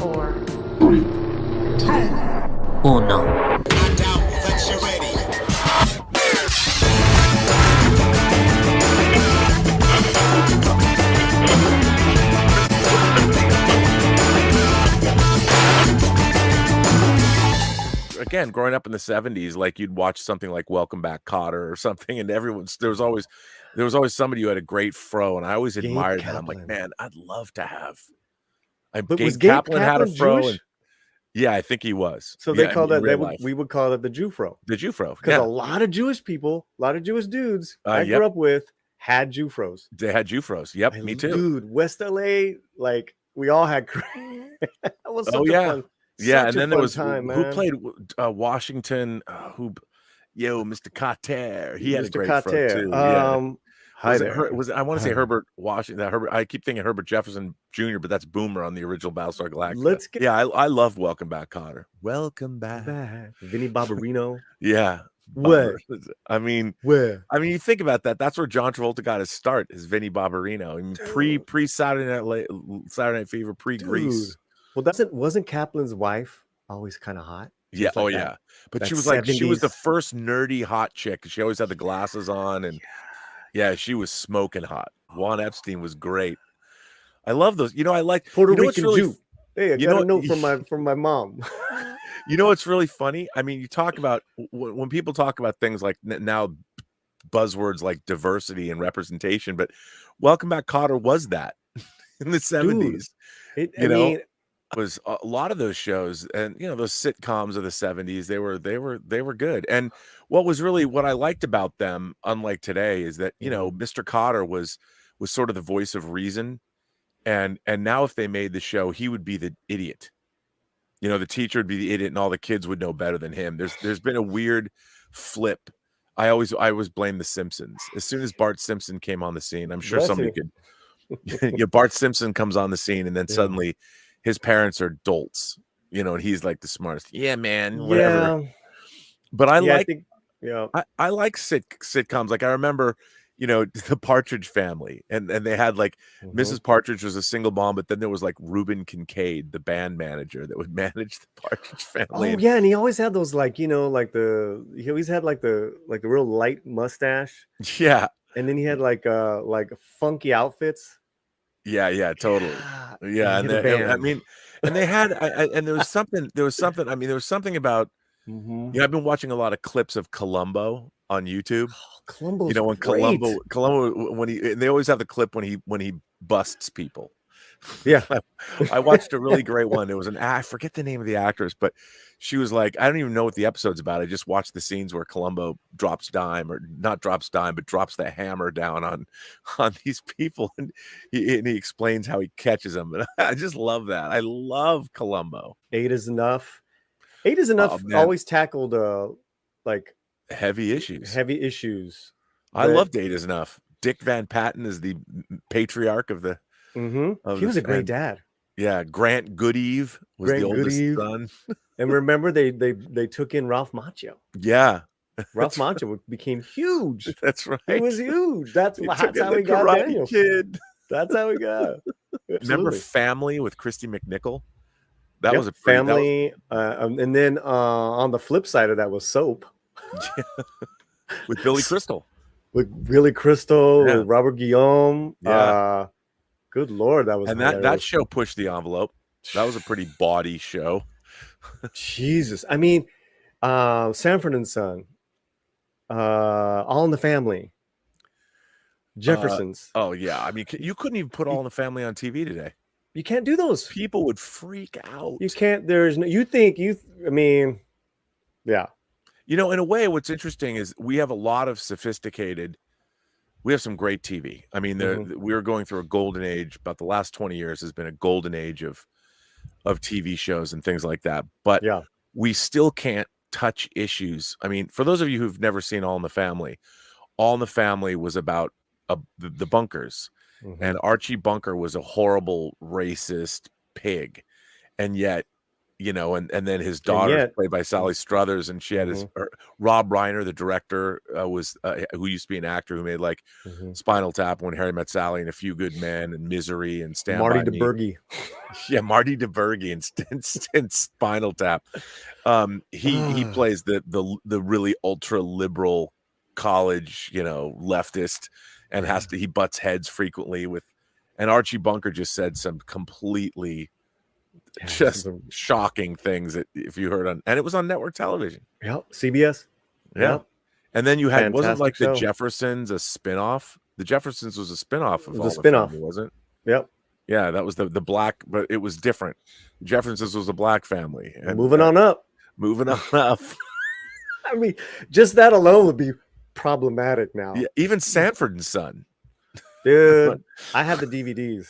4, 3, 2, 1. Again, growing up in the 70s, like you'd watch something like Welcome Back, Kotter or something, and there was always somebody who had a great fro, and I always Gabe admired that. I'm Kaplan. like, man, I'd love to have. But Gabe was Gabe Kaplan had a Kaplan fro, Jewish? and yeah, I think he was. So yeah, they call in that real life. we would call it the Jew fro. The Jew fro. Because Yeah, a lot of Jewish people, a lot of Jewish dudes I yep. grew up with had Jew fros. They had Jew fros. Yep, me too. Dude, West LA, like we all had that was such a fun. Yeah, such and a then there fun was time, who man. played Washington, Mr. Carter. He had a Mr. great Carter. fro too. Yeah. Hi there. I want to say Herbert Washington. I keep thinking Herbert Jefferson Jr., but that's Boomer on the original Battlestar Galactica. I love Welcome Back, Kotter. Welcome back. Vinny Barbarino. Yeah. Where? I mean, you think about that. That's where John Travolta got his start, is Vinny Barbarino. I mean, pre Saturday Night Fever, pre Grease. Well, wasn't Kaplan's wife always kind of hot? Yeah. Like yeah. But she was 70s. she was the first nerdy hot chick. She always had the glasses on, and yeah, she was smoking hot. Juan Epstein was great. I love those. I like Puerto Rican Jew. Hey, I got a note from my mom. You know what's really funny? I mean, you talk about when people talk about things like now buzzwords like diversity and representation, but Welcome Back, Kotter was that in the 70s. Was a lot of those shows, and those sitcoms of the 70s, they were good. And what I liked about them, unlike today, is that Mr. Kotter was sort of the voice of reason, and now if they made the show, he would be the idiot. The teacher would be the idiot, and all the kids would know better than him. There's been a weird flip. I always blame the Simpsons. As soon as Bart Simpson came on the scene, I'm sure somebody could. Bart Simpson comes on the scine, and then suddenly his parents are dolts, and he's like the smartest. Yeah, man, whatever. Yeah. But I like sitcoms. Like I remember, the Partridge Family, and they had like Mrs. Partridge was a single mom, but then there was like Reuben Kincaid, the band manager that would manage the Partridge Family. Oh yeah, and he always had those he always had like the real light mustache. Yeah, and then he had like funky outfits. Yeah, totally. Yeah, and they had, and there was something. I mean, there was something about. I've been watching a lot of clips of Columbo on YouTube. Oh, Columbo's when Columbo they always have the clip when he busts people. Yeah, I watched a really great one. It was I forget the name of the actress, but she was like, I don't even know what the episode's about. I just watched the scenes where Columbo drops the hammer down on these people, and he explains how he catches them. And I just love that. I love Columbo. 8 is Enough. 8 is Enough always tackled like heavy issues. I loved 8 is Enough. Dick Van Patten is the patriarch of the. He was a great dad. Yeah, Grant Goodeve was the oldest son. And remember, they took in Ralph Macchio. Yeah, Ralph Macchio became huge. That's right. He was huge. That's how he got Daniel. Kid. That's how he got. Remember Family with Christy McNichol? That was a Family. And then on the flip side of that was Soap. With Billy Crystal. With Robert Guillaume. Yeah. Good Lord, that was that show pushed the envelope. That was a pretty bawdy show. Jesus, I mean, Sanford and Son, All in the Family, Jeffersons. Oh yeah, I mean, you couldn't even put All in the Family on TV today. You can't do those. People would freak out. You can't. There's no. I mean, yeah. In a way, what's interesting is we have a lot of sophisticated. We have some great TV. I mean, we are going through a golden age. About the last 20 years has been a golden age of TV shows and things like that. But we still can't touch issues. I mean, for those of you who've never seen All in the Family was about the Bunkers. And Archie Bunker was a horrible, racist pig. And yet, and then his daughter yet, played by Sally Struthers, and she had Rob Reiner, the director, was who used to be an actor who made like Spinal Tap, When Harry Met Sally, and A Few Good Men, and Misery, and Stand Marty By Me. DeBurgi. Yeah, Marty DeBurgi and Spinal Tap. He plays the really ultra liberal college, leftist, and he butts heads frequently with. And Archie Bunker just said some completely shocking things that if you heard and it was on network television. Yep, CBS. Yep. And then you had wasn't like show. The Jeffersons a spinoff? The Jeffersons was a spinoff of the spinoff, wasn't it? Yep. Yeah, that was the black, but it was different. The Jeffersons was a black family. And moving on up. I mean, just that alone would be problematic now. Yeah, even Sanford and Son. Dude, I have the DVDs.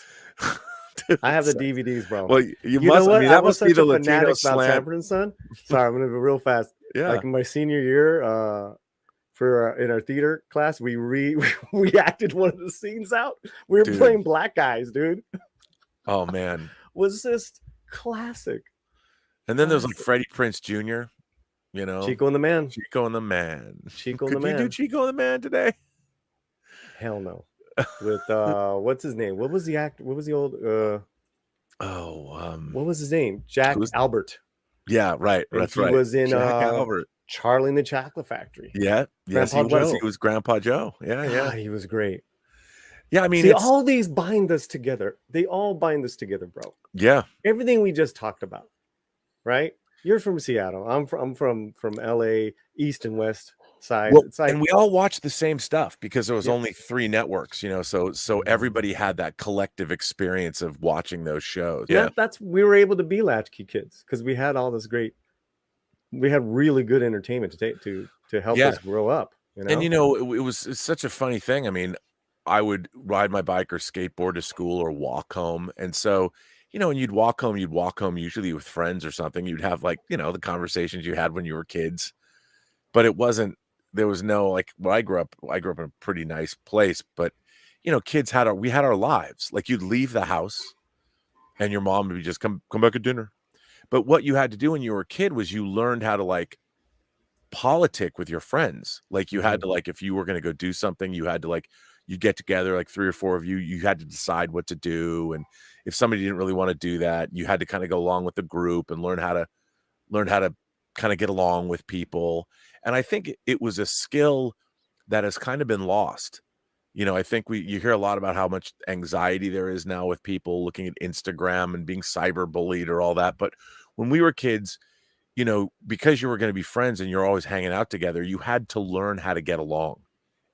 I have the DVDs, bro. Well, you must. I mean, that must be the Latino slant. About Sanford and Son. Sorry, I'm gonna go real fast. Yeah. Like in my senior year, in our theater class, we reacted one of the scenes out. We were playing black guys, dude. Oh man, was just classic. And then there's like Freddie Prinze Jr. Chico and the Man. Chico and the Man. Chico and the Man. Could you do Chico and the Man today? Hell no. With what's his name? What was the actor? What was the old what was his name? Jack Albert. Yeah, right. That's right. He was in Jack Albert. Charlie and the Chocolate Factory. Yeah. Yes, he was. He was Grandpa Joe. Yeah, yeah. God, he was great. Yeah, I mean, all these bind us together. They all bind us together, bro. Yeah. Everything we just talked about, right? You're from Seattle. I'm from LA, East and West side. Well, it's like, and we all watched the same stuff because there was only 3 networks, so everybody had that collective experience of watching those shows. Yeah, we were able to be latchkey kids because we had all this we had really good entertainment to help us grow up. And it's such a funny thing. I mean, I would ride my bike or skateboard to school or walk home, and so when you'd walk home usually with friends or something. You'd have like the conversations you had when you were kids, but there was no like I grew up in a pretty nice place, but kids we had our lives. Like you'd leave the house and your mom would just come back at dinner. But what you had to do when you were a kid was you learned how to like politic with your friends. Like you had to like, if you were going to go do something, you had to like, you get together like 3 or 4 of you, you had to decide what to do. And if somebody didn't really want to do that, you had to kind of go along with the group and learn how to kind of get along with people. And I think it was a skill that has kind of been lost. I think you hear a lot about how much anxiety there is now with people looking at Instagram and being cyberbullied or all that. But when we were kids, because you were going to be friends and you're always hanging out together, you had to learn how to get along.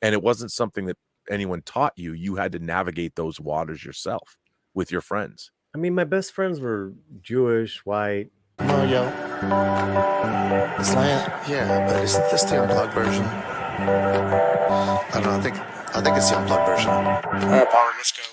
And it wasn't something that anyone taught you. You had to navigate those waters yourself with your friends. I mean, my best friends were Jewish, white. Oh, yo. The slant? Yeah, but isn't this the unplugged version? I don't know. I think it's the unplugged version. All right, Power, let's go.